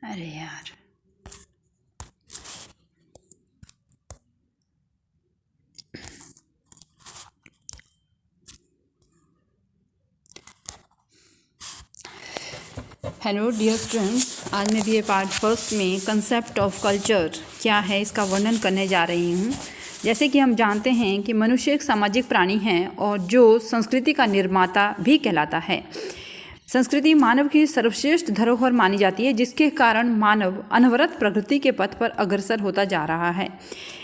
अरे यार, hello dear students, आज मैं BA पार्ट फर्स्ट में कंसेप्ट ऑफ कल्चर क्या है इसका वर्णन करने जा रही हूँ। जैसे कि हम जानते हैं कि मनुष्य एक सामाजिक प्राणी है और जो संस्कृति का निर्माता भी कहलाता है। संस्कृति मानव की सर्वश्रेष्ठ धरोहर मानी जाती है, जिसके कारण मानव अनवरत प्रगति के पथ पर अग्रसर होता जा रहा है।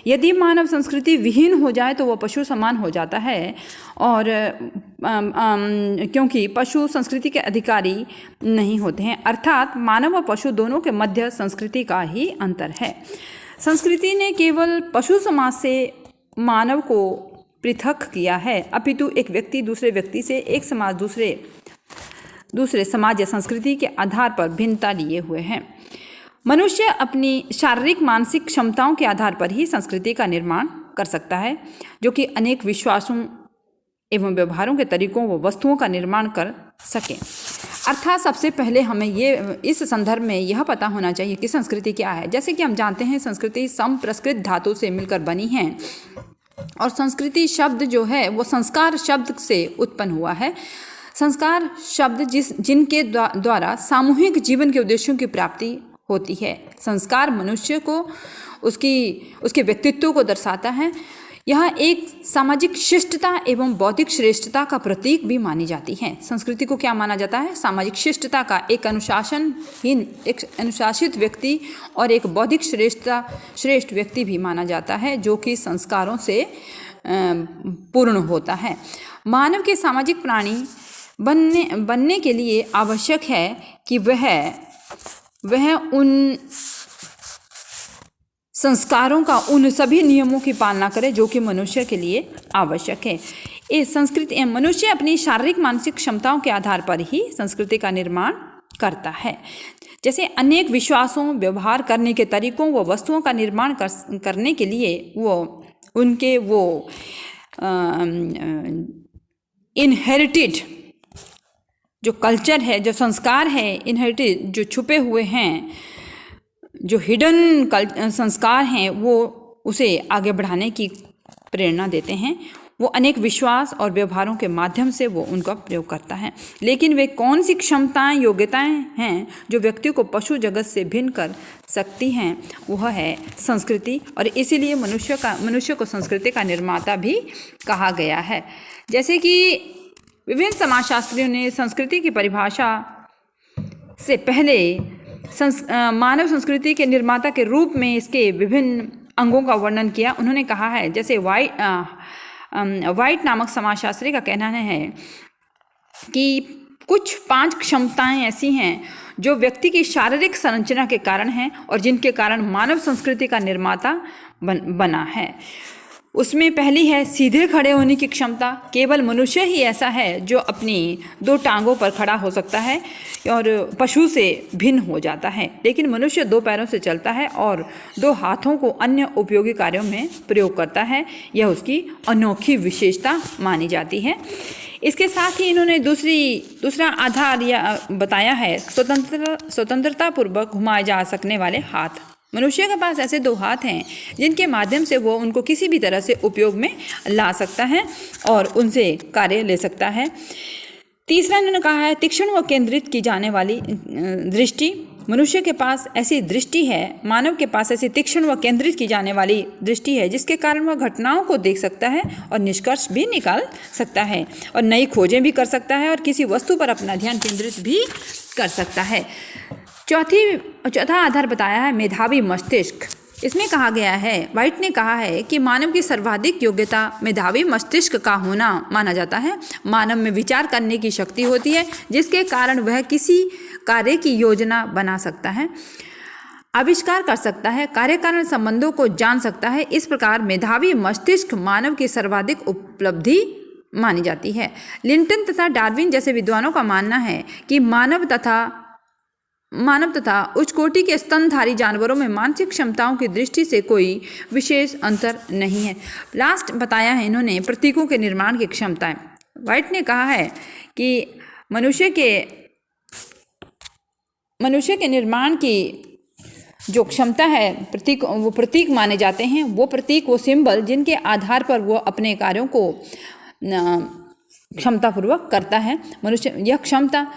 यदि मानव संस्कृति विहीन हो जाए तो वह पशु समान हो जाता है, और क्योंकि पशु संस्कृति के अधिकारी नहीं होते हैं, अर्थात मानव और पशु दोनों के मध्य संस्कृति का ही अंतर है। संस्कृति ने केवल पशु समाज से मानव को पृथक किया है, अपितु एक व्यक्ति दूसरे व्यक्ति से, एक समाज दूसरे समाज या संस्कृति के आधार पर भिन्नता लिए हुए हैं। मनुष्य अपनी शारीरिक मानसिक क्षमताओं के आधार पर ही संस्कृति का निर्माण कर सकता है, जो कि अनेक विश्वासों एवं व्यवहारों के तरीकों व वस्तुओं का निर्माण कर सकें। अर्थात सबसे पहले हमें इस संदर्भ में यह पता होना चाहिए कि संस्कृति क्या है। जैसे कि हम जानते हैं, संस्कृति संप्रस्कृत धातु से मिलकर बनी है, और संस्कृति शब्द जो है वो संस्कार शब्द से उत्पन्न हुआ है। संस्कार शब्द जिनके द्वारा सामूहिक जीवन के उद्देश्यों की प्राप्ति होती है। संस्कार मनुष्य को उसके व्यक्तित्व को दर्शाता है। यह एक सामाजिक शिष्टता एवं बौद्धिक श्रेष्ठता का प्रतीक भी मानी जाती है। संस्कृति को क्या माना जाता है? सामाजिक शिष्टता का, एक अनुशासित व्यक्ति और एक बौद्धिक श्रेष्ठ व्यक्ति भी माना जाता है, जो कि संस्कारों से पूर्ण होता है। मानव के सामाजिक प्राणी बनने के लिए आवश्यक है कि वह उन संस्कारों का, उन सभी नियमों की पालना करे जो कि मनुष्य के लिए आवश्यक है। इस संस्कृति मनुष्य अपनी शारीरिक मानसिक क्षमताओं के आधार पर ही संस्कृति का निर्माण करता है। जैसे अनेक विश्वासों, व्यवहार करने के तरीकों व वस्तुओं का निर्माण करने के लिए उनके इनहेरिटेड जो कल्चर है, जो संस्कार है, इनहेरिटेड जो छुपे हुए हैं, जो हिडन संस्कार हैं, वो उसे आगे बढ़ाने की प्रेरणा देते हैं। वो अनेक विश्वास और व्यवहारों के माध्यम से वो उनका प्रयोग करता है। लेकिन वे कौन सी क्षमताएं, योग्यताएं हैं जो व्यक्ति को पशु जगत से भिन्न कर सकती हैं? वह है संस्कृति, और इसीलिए मनुष्य को संस्कृति का निर्माता भी कहा गया है। जैसे कि विभिन्न समाजशास्त्रियों ने संस्कृति की परिभाषा से पहले मानव संस्कृति के निर्माता के रूप में इसके विभिन्न अंगों का वर्णन किया। उन्होंने कहा है, जैसे वाइट नामक समाजशास्त्री का कहना है कि कुछ 5 क्षमताएं ऐसी हैं जो व्यक्ति की शारीरिक संरचना के कारण हैं और जिनके कारण मानव संस्कृति का निर्माता बना है। उसमें पहली है सीधे खड़े होने की क्षमता। केवल मनुष्य ही ऐसा है जो अपनी 2 टांगों पर खड़ा हो सकता है और पशु से भिन्न हो जाता है, लेकिन मनुष्य 2 पैरों से चलता है और 2 हाथों को अन्य उपयोगी कार्यों में प्रयोग करता है। यह उसकी अनोखी विशेषता मानी जाती है। इसके साथ ही इन्होंने दूसरा आधार बताया है स्वतंत्रता पूर्वक घुमाए जा सकने वाले हाथ। मनुष्य के पास ऐसे 2 हाथ हैं जिनके माध्यम से वो उनको किसी भी तरह से उपयोग में ला सकता है और उनसे कार्य ले सकता है। तीसरा इन्होंने कहा है तीक्ष्ण व केंद्रित की जाने वाली दृष्टि। मनुष्य के पास ऐसी दृष्टि है, मानव के पास ऐसी तीक्ष्ण व केंद्रित की जाने वाली दृष्टि है जिसके कारण वह घटनाओं को देख सकता है और निष्कर्ष भी निकाल सकता है और नई खोजें भी कर सकता है और किसी वस्तु पर अपना ध्यान केंद्रित भी कर सकता है। चौथा आधार बताया है मेधावी मस्तिष्क। इसमें कहा गया है, वाइट ने कहा है कि मानव की सर्वाधिक योग्यता मेधावी मस्तिष्क का होना माना जाता है। मानव में विचार करने की शक्ति होती है जिसके कारण वह किसी कार्य की योजना बना सकता है, आविष्कार कर सकता है, कार्य कारण संबंधों को जान सकता है। इस प्रकार मेधावी मस्तिष्क मानव की सर्वाधिक उपलब्धि मानी जाती है। लिंटन तथा डार्विन जैसे विद्वानों का मानना है कि मानव तथा उच्च कोटि के स्तनधारी जानवरों में मानसिक क्षमताओं की दृष्टि से कोई विशेष अंतर नहीं है। लास्ट बताया है इन्होंने प्रतीकों के निर्माण की क्षमताएं। वाइट ने कहा है कि मनुष्य के निर्माण की जो क्षमता है प्रतीक, वो प्रतीक माने जाते हैं। वो प्रतीक, वो सिंबल जिनके आधार पर वो अपने कार्यों को क्षमतापूर्वक करता है। मनुष्य यह क्षमता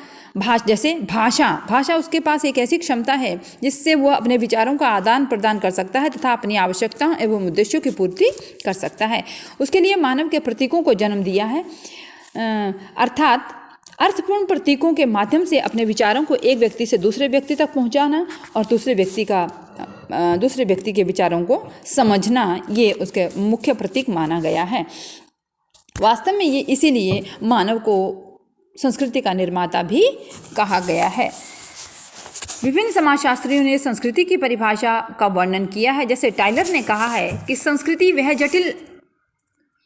जैसे भाषा उसके पास एक ऐसी क्षमता है जिससे वह अपने विचारों का आदान प्रदान कर सकता है तथा अपनी आवश्यकताओं एवं उद्देश्यों की पूर्ति कर सकता है। उसके लिए मानव के प्रतीकों को जन्म दिया है, अर्थात अर्थपूर्ण प्रतीकों के माध्यम से अपने विचारों को एक व्यक्ति से दूसरे व्यक्ति तक पहुंचाना और दूसरे व्यक्ति के विचारों को समझना, ये उसके मुख्य प्रतीक माना गया है। वास्तव में ये इसीलिए मानव को संस्कृति का निर्माता भी कहा गया है। विभिन्न समाजशास्त्रियों ने संस्कृति की परिभाषा का वर्णन किया है। जैसे टाइलर ने कहा है कि संस्कृति वह जटिल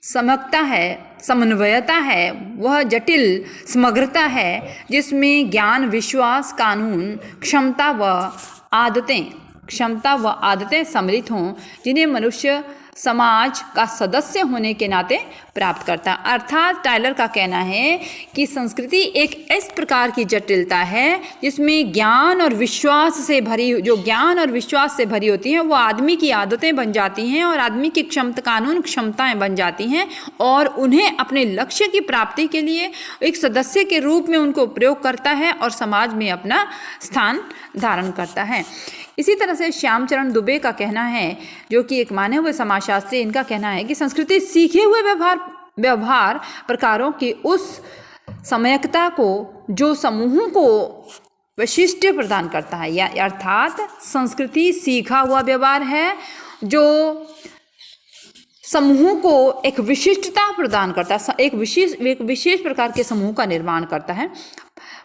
समग्रता है, समन्वयता है, वह जटिल समग्रता है जिसमें ज्ञान, विश्वास, कानून, क्षमता व आदतें सम्मिलित हों, जिन्हें मनुष्य समाज का सदस्य होने के नाते प्राप्त करता है। अर्थात टाइलर का कहना है कि संस्कृति एक इस प्रकार की जटिलता है जिसमें ज्ञान और विश्वास से भरी होती है, वो आदमी की आदतें बन जाती हैं और आदमी की क्षमताएं बन जाती हैं और उन्हें अपने लक्ष्य की प्राप्ति के लिए एक सदस्य के रूप में उनको प्रयोग करता है और समाज में अपना स्थान धारण करता है। इसी तरह से श्यामचरण दुबे का कहना है, जो कि एक माने हुए समाजशास्त्री, इनका कहना है कि संस्कृति सीखे हुए व्यवहार प्रकारों की उस सम्यकता को जो समूहों को वैशिष्ट्य प्रदान करता है, या अर्थात संस्कृति सीखा हुआ व्यवहार है जो समूहों को एक विशिष्टता प्रदान करता है, एक विशेष प्रकार के समूह का निर्माण करता है।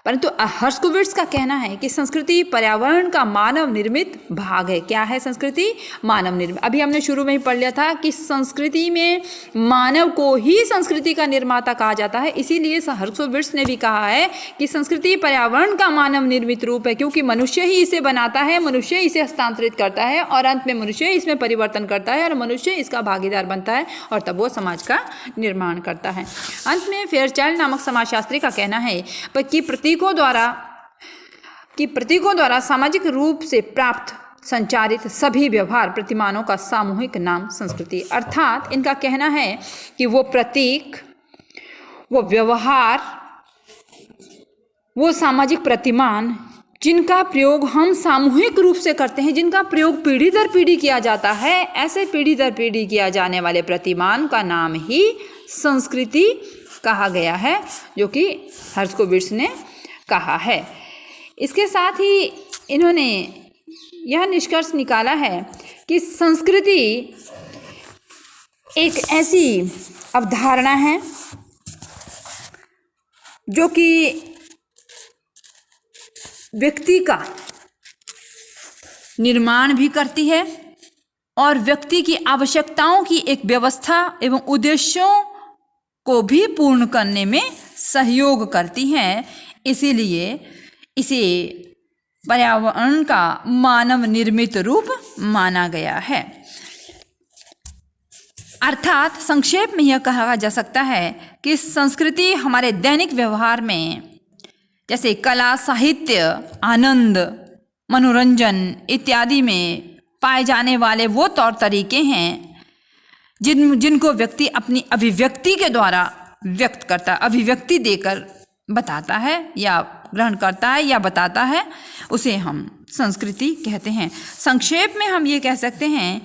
परंतु हर्स्कोविट्ज़ का कहना है कि संस्कृति पर्यावरण का मानव निर्मित भाग है। क्या है संस्कृति? मानव निर्मित। अभी हमने शुरू में ही पढ़ लिया था कि संस्कृति में मानव को ही संस्कृति का निर्माता कहा जाता है। इसीलिए हर्स्कोविट्ज़ ने भी कहा है कि संस्कृति पर्यावरण का मानव निर्मित रूप है, क्योंकि मनुष्य ही इसे बनाता है, मनुष्य इसे हस्तांतरित करता है और अंत में मनुष्य इसमें परिवर्तन करता है और मनुष्य इसका भागीदार बनता है और तब वो समाज का निर्माण करता है। अंत में फेयरचाइल्ड नामक समाजशास्त्री का कहना है कि प्रतीकों द्वारा सामाजिक रूप से प्राप्त संचारित सभी व्यवहार प्रतिमानों का सामूहिक नाम संस्कृति। अर्थात इनका कहना है कि वो प्रतीक, वो व्यवहार, वो सामाजिक प्रतिमान जिनका प्रयोग हम सामूहिक रूप से करते हैं, जिनका प्रयोग पीढ़ी दर पीढ़ी किया जाता है, ऐसे पीढ़ी दर पीढ़ी किया जाने वाले प्रतिमान का नाम ही संस्कृति कहा गया है, जो कि हर्स्कोविट्ज़ ने कहा है। इसके साथ ही इन्होंने यह निष्कर्ष निकाला है कि संस्कृति एक ऐसी अवधारणा है जो कि व्यक्ति का निर्माण भी करती है और व्यक्ति की आवश्यकताओं की एक व्यवस्था एवं उद्देश्यों को भी पूर्ण करने में सहयोग करती हैं। इसीलिए इसे पर्यावरण का मानव निर्मित रूप माना गया है। अर्थात संक्षेप में यह कहा जा सकता है कि संस्कृति हमारे दैनिक व्यवहार में, जैसे कला, साहित्य, आनंद, मनोरंजन इत्यादि में पाए जाने वाले वो तौर तरीके हैं जिनको व्यक्ति अपनी अभिव्यक्ति के द्वारा व्यक्त करता है, अभिव्यक्ति देकर बताता है या ग्रहण करता है या बताता है, उसे हम संस्कृति कहते हैं। संक्षेप में हम ये कह सकते हैं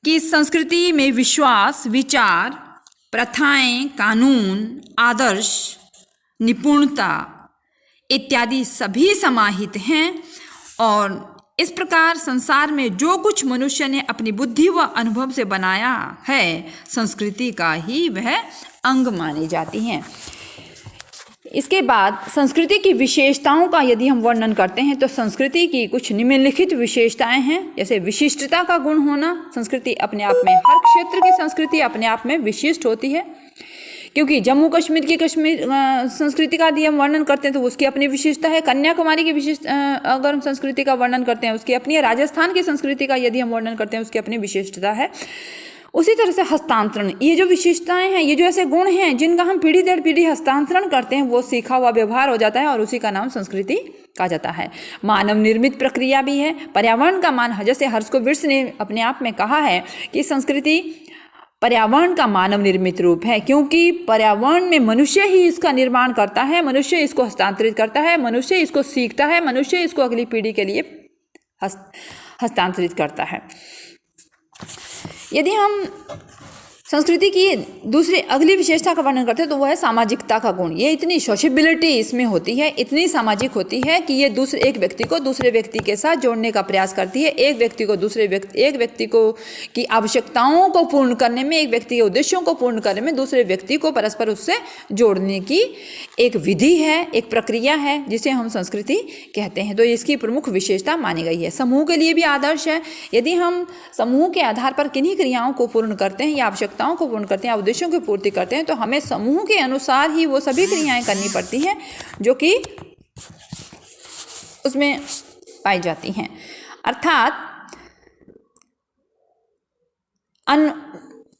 कि संस्कृति में विश्वास, विचार, प्रथाएं, कानून, आदर्श, निपुणता इत्यादि सभी समाहित हैं और इस प्रकार संसार में जो कुछ मनुष्य ने अपनी बुद्धि व अनुभव से बनाया है, संस्कृति का ही वह अंग मानी जाती हैं। इसके बाद संस्कृति की विशेषताओं का यदि हम वर्णन करते हैं तो संस्कृति की कुछ निम्नलिखित विशेषताएं हैं। जैसे विशिष्टता का गुण होना, संस्कृति अपने आप में, हर क्षेत्र की संस्कृति अपने आप में विशिष्ट होती है, क्योंकि जम्मू कश्मीर की संस्कृति का यदि हम वर्णन करते हैं तो उसकी अपनी विशेषता है। कन्याकुमारी की अगर हम संस्कृति का वर्णन करते हैं उसकी अपनी है। राजस्थान की संस्कृति का यदि हम वर्णन करते हैं उसकी अपनी विशिष्टता है। उसी तरह से हस्तांतरण, ये जो विशेषताएं हैं, ये जो ऐसे गुण हैं जिनका हम पीढ़ी दर पीढ़ी हस्तांतरण करते हैं, वो सीखा हुआ व्यवहार हो जाता है और उसी का नाम संस्कृति कहा जाता है। मानव निर्मित प्रक्रिया भी है। पर्यावरण का मान, जैसे हर्षकोविट्ज़ ने अपने आप में कहा है कि संस्कृति पर्यावरण का मानव निर्मित रूप है, क्योंकि पर्यावरण में मनुष्य ही इसका निर्माण करता है, मनुष्य इसको हस्तांतरित करता है, मनुष्य इसको सीखता है, मनुष्य इसको अगली पीढ़ी के लिए हस्तांतरित करता है। यदि हम संस्कृति की दूसरी अगली विशेषता का वर्णन करते हैं तो वह है सामाजिकता का गुण। ये इतनी सोशेबिलिटी इसमें होती है, इतनी सामाजिक होती है कि ये एक व्यक्ति को दूसरे व्यक्ति के साथ जोड़ने का प्रयास करती है। एक व्यक्ति को की आवश्यकताओं को पूर्ण करने में, एक व्यक्ति के उद्देश्यों को पूर्ण करने में दूसरे व्यक्ति को परस्पर उससे जोड़ने की एक विधि है, एक प्रक्रिया है, जिसे हम संस्कृति कहते हैं। तो इसकी प्रमुख विशेषता मानी गई है। समूह के लिए भी आदर्श है। यदि हम समूह के आधार पर किन्हीं क्रियाओं को पूर्ण करते हैं या आवश्यकताओं को पूर्ण करते हैं या उद्देश्यों की पूर्ति करते हैं तो हमें समूह के अनुसार ही वो सभी क्रियाएं करनी पड़ती हैं जो कि उसमें पाई जाती हैं। अर्थात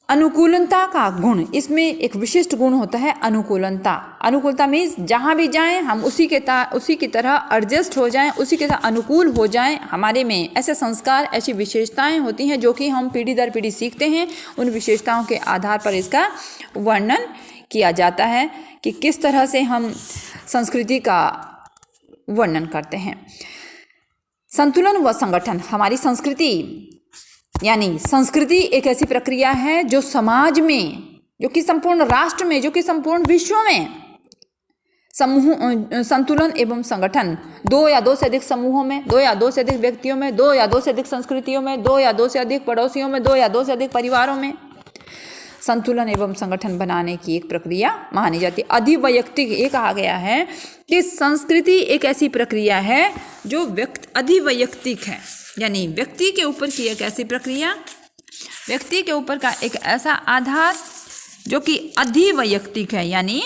अनुकूलता का गुण, इसमें एक विशिष्ट गुण होता है अनुकूलता। अनुकूलता मीन्स जहाँ भी जाएं हम उसी की तरह एडजस्ट हो जाएं, उसी के साथ अनुकूल हो जाएं। हमारे में ऐसे संस्कार, ऐसी विशेषताएं होती हैं जो कि हम पीढ़ी दर पीढ़ी सीखते हैं। उन विशेषताओं के आधार पर इसका वर्णन किया जाता है कि किस तरह से हम संस्कृति का वर्णन करते हैं। संतुलन व संगठन। हमारी संस्कृति यानी संस्कृति एक ऐसी प्रक्रिया है जो समाज में, जो कि संपूर्ण राष्ट्र में, जो कि संपूर्ण विश्व में समूह, संतुलन एवं संगठन, 2 या 2 से अधिक समूहों में, 2 या 2 से अधिक व्यक्तियों में, 2 या 2 से अधिक संस्कृतियों में, 2 या 2 से अधिक पड़ोसियों में, 2 या 2 से अधिक परिवारों में संतुलन एवं संगठन बनाने की एक प्रक्रिया मानी जाती है। अधिवैयक्तिक, ये कहा गया है कि संस्कृति एक ऐसी प्रक्रिया है जो अधिवैयक्तिक है, यानी व्यक्ति के ऊपर की एक ऐसी प्रक्रिया, व्यक्ति के ऊपर का एक ऐसा आधार जो कि अधिवैयक्तिक है। यानी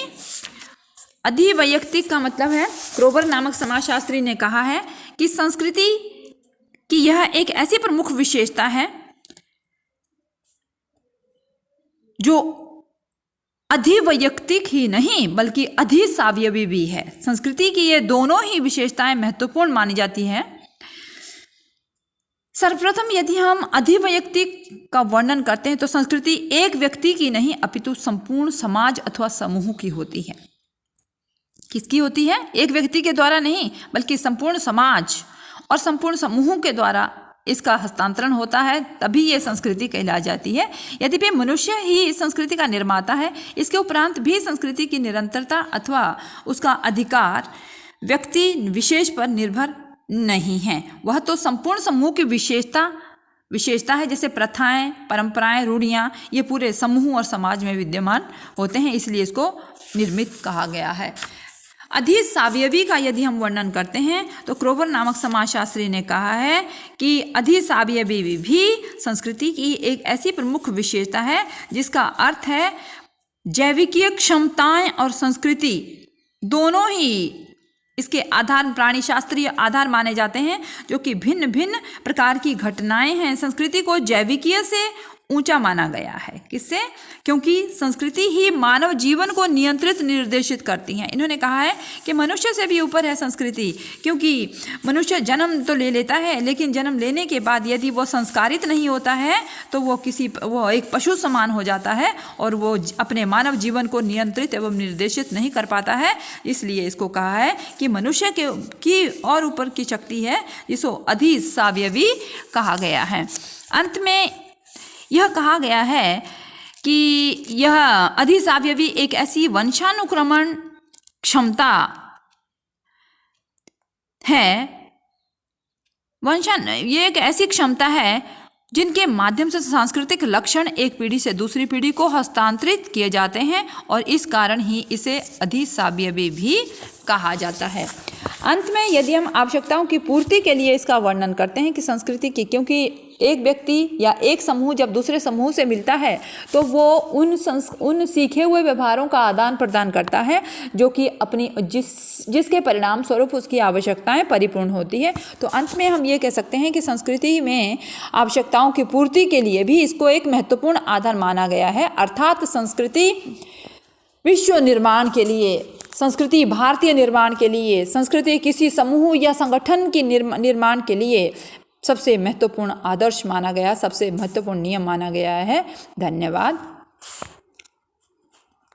अधिवैयक्तिक का मतलब है, क्रोबर नामक समाजशास्त्री ने कहा है कि संस्कृति की यह एक ऐसी प्रमुख विशेषता है जो अधिवैयक्तिक ही नहीं बल्कि अधिसावयवी भी है। संस्कृति की ये दोनों ही विशेषताएं महत्वपूर्ण मानी जाती हैं। सर्वप्रथम यदि हम अधिवैयक्तिक का वर्णन करते हैं तो संस्कृति एक व्यक्ति की नहीं अपितु संपूर्ण समाज अथवा समूह की होती है। किसकी होती है? एक व्यक्ति के द्वारा नहीं बल्कि संपूर्ण समाज और संपूर्ण समूह के द्वारा इसका हस्तांतरण होता है, तभी ये संस्कृति कहलाई जाती है। यद्यपि मनुष्य ही संस्कृति का निर्माता है, इसके उपरांत भी संस्कृति की निरंतरता अथवा उसका अधिकार व्यक्ति विशेष पर निर्भर नहीं है। वह तो संपूर्ण समूह की विशेषता है, जैसे प्रथाएं, परंपराएं, रूढ़ियाँ, ये पूरे समूह और समाज में विद्यमान होते हैं, इसलिए इसको निर्मित कहा गया है। अधिसावयवी का यदि हम वर्णन करते हैं तो क्रोबर नामक समाजशास्त्री ने कहा है कि अधिसावयवी भी संस्कृति की एक ऐसी प्रमुख विशेषता है जिसका अर्थ है जैविकीय क्षमताएं और संस्कृति दोनों ही इसके आधार, प्राणी शास्त्रीय आधार माने जाते हैं, जो कि भिन्न भिन्न प्रकार की घटनाएं हैं। संस्कृति को जैविकीय से ऊंचा माना गया है। किससे? क्योंकि संस्कृति ही मानव जीवन को नियंत्रित निर्देशित करती हैं। इन्होंने कहा है कि मनुष्य से भी ऊपर है संस्कृति, क्योंकि मनुष्य जन्म तो ले लेता है, लेकिन जन्म लेने के बाद यदि वो संस्कारित नहीं होता है तो वो एक पशु समान हो जाता है और वो अपने मानव जीवन को नियंत्रित एवं निर्देशित नहीं कर पाता है। इसलिए इसको कहा है कि मनुष्य की और ऊपर की शक्ति है जिसको अधिसावयवी कहा गया है। अंत में यह कहा गया है कि यह अधिसावयवी एक ऐसी वंशानुक्रमण क्षमता है, ये एक ऐसी क्षमता है जिनके माध्यम से सांस्कृतिक लक्षण एक पीढ़ी से दूसरी पीढ़ी को हस्तांतरित किए जाते हैं और इस कारण ही इसे अधिसावयवी भी कहा जाता है। अंत में यदि हम आवश्यकताओं की पूर्ति के लिए इसका वर्णन करते हैं कि संस्कृति की, क्योंकि एक व्यक्ति या एक समूह जब दूसरे समूह से मिलता है तो वो उन सीखे हुए व्यवहारों का आदान प्रदान करता है जो कि अपनी जिसके परिणाम स्वरूप उसकी आवश्यकताएं परिपूर्ण होती है। तो अंत में हम ये कह सकते हैं कि संस्कृति में आवश्यकताओं की पूर्ति के लिए भी इसको एक महत्वपूर्ण आधार माना गया है। अर्थात संस्कृति विश्व निर्माण के लिए संस्कृति भारतीय निर्माण के लिए, संस्कृति किसी समूह या संगठन की निर्माण के लिए सबसे महत्वपूर्ण आदर्श माना गया, सबसे महत्वपूर्ण नियम माना गया है। धन्यवाद।